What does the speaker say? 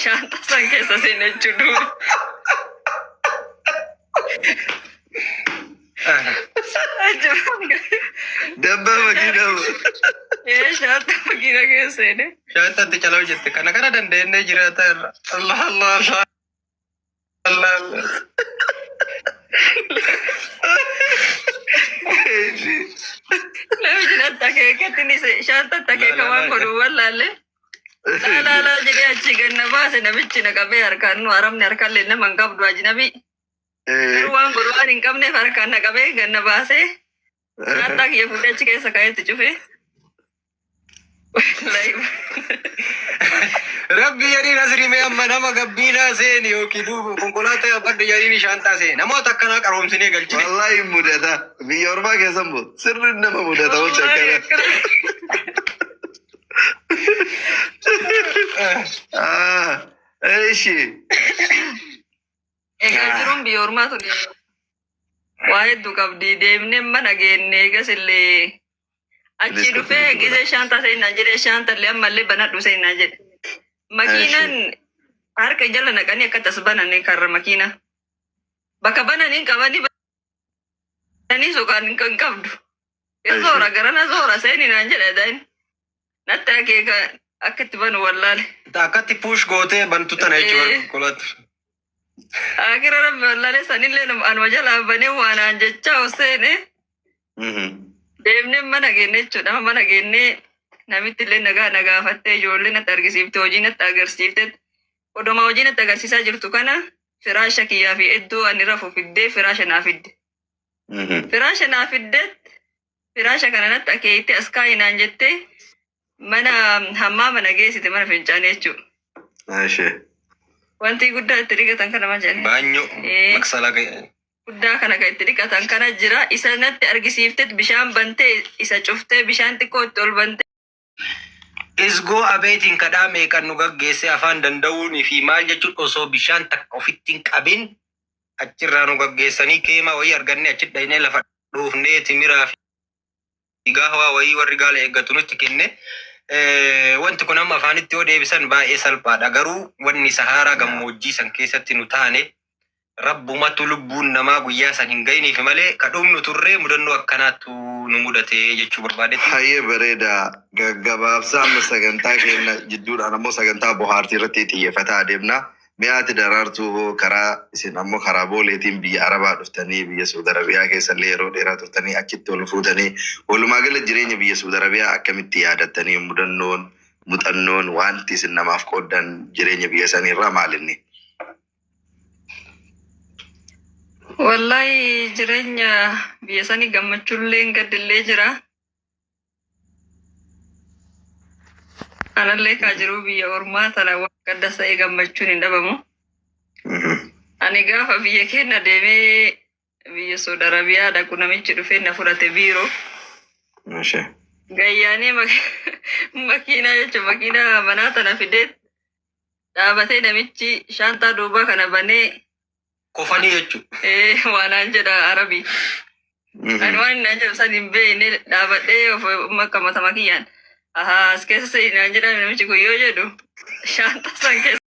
Shanta san keessa seenee jiru. Dabba makina. Shanta makina keessa seene. Shanta itti calaa hojjette kana kana dandeenyee jiraata irra. Allah Allah Allah Allah Allah. Namichi natti akeeketti ni shanta akeeka waan godhu wallaalle. Laalaa jedhee achi ganna baase namichi na qabee harkaan nu haramni harkaan illee nama hin qabdu ajnabi. Garuu waan godhu waan hin qabneef harkaan na qabee ganna baasee shanta kiyya fuudhee achi keessa kaa'etti cufee. Rabbi yariin asirime amma nama gabbiinaa seeni yookiin konkolaataa baddu yariin shantaa seeni namoota akkanaa qaroomsinee galchine. Wallahi mudata biyya ormaa keessan bu sirri nama mudata wanti akkana. Eeshi. Egaa jiruun biyya ormaa ture. Waa hedduu qabdi deemnee mana geennee gasillee. Achi dhufee gisee shanta seenaa jedhee shanta illee ammallee banadhu seenaa jedhe. Makiinaan harka jala naqanii akka tas bananii karra makiina. Bakka bananii qabanii bananii suuqaan hin qabdu. Zoora garana zoora seeni naan jedhe daa'in. Natti akeeka akka itti banu wallaale. Akkatti puush gootee bantu tana jechuudha konkolaataa. Akira rabbi wallaale sanillee anuma jalaa banee waanaan jechaa seene. Deemnee mana geenne jechuudha. Mana geennee namitti illee nagaa gaafattee ijoollee natti argisiifte hojii natti agarsiifte. Odoma hojii natti agarsiisaa jirtu kana firaasha kiyyaa fi iddoo ani rafu fiddee firaasha naa fidde. Firaasha naa fiddeet firaasha kana natti akeeyitte as kaayinaan jettee mana hammaa mana geessite mana fincaanii jechuudha. Wanti guddaa itti dhiqatan kana maal jedhani? Baanyoo maqsalaa ga'e. Guddaa kana kan itti dhiqatan kana jira. Isa natti argisiiftet bishaan bantee isa cuftee bishaan xiqqoo itti ol bantee. Isgoo abeetiin kadhaa meeqan nu gaggeesse afaan danda'uunii fi maal jechuun osoo bishaan takka ofitti hin qabin achirraa nu gaggeessanii keema wayii arganne achi dhaynee lafa dhoofnee timiraa fi gaawaa wayii warri gaala eeggatu nutti kenne. Wanti kun amma afaanitti yoo deebisan baay'ee salphaadha. Garuu wanni Saharaa gammoojjii san keessatti nu taane rabbumatu lubbuun namaa guyyaa san hin ga'iniif malee kadhumnu turree mudannoo akkanaattu nu mudate jechuu barbaadetti. Baay'ee bareeda. Gaggabaabsaa amma sagantaa keenya jidduudhaan ammoo sagantaa bohaartii irratti xiyyeeffataa adeemna. Mi'aati daraartuu karaa isin ammoo karaa booleetiin biyya Arabaa dhuftanii biyya Saudi Arabiyaa keessallee yeroo dheeraa turtanii achitti ol fuutanii walumaa gala jireenya biyya Saudi Arabiyaa akkamitti yaadattanii muuxannoon wanti isin namaaf qooddan jireenya biyya saniirraa maalinni? Wallahi jireenya biyya sanii gammachuullee gaddillee jira. Anallee kaa jiru biyya ormaa tana waan gaddas ta'e gammachuun hin dhabamu. Ani gaafa biyya keenya deemee biyya Saudi Arabiyaa dhaqu namichi dhufee na fudhate biiroo. Gayyaanee makiinaa jechuun makiinaa manaa tana fidee dhaabatee namichi shantaa duubaa kana banee. Kofanii jechuudha. Waanaan jedha Arabii. Ani waan inni jedhu san hin beekne dhaabadhee makkamata makiyyaan. As keessa seenaa jedha namichi kun yoo jedhu shanta san keessa.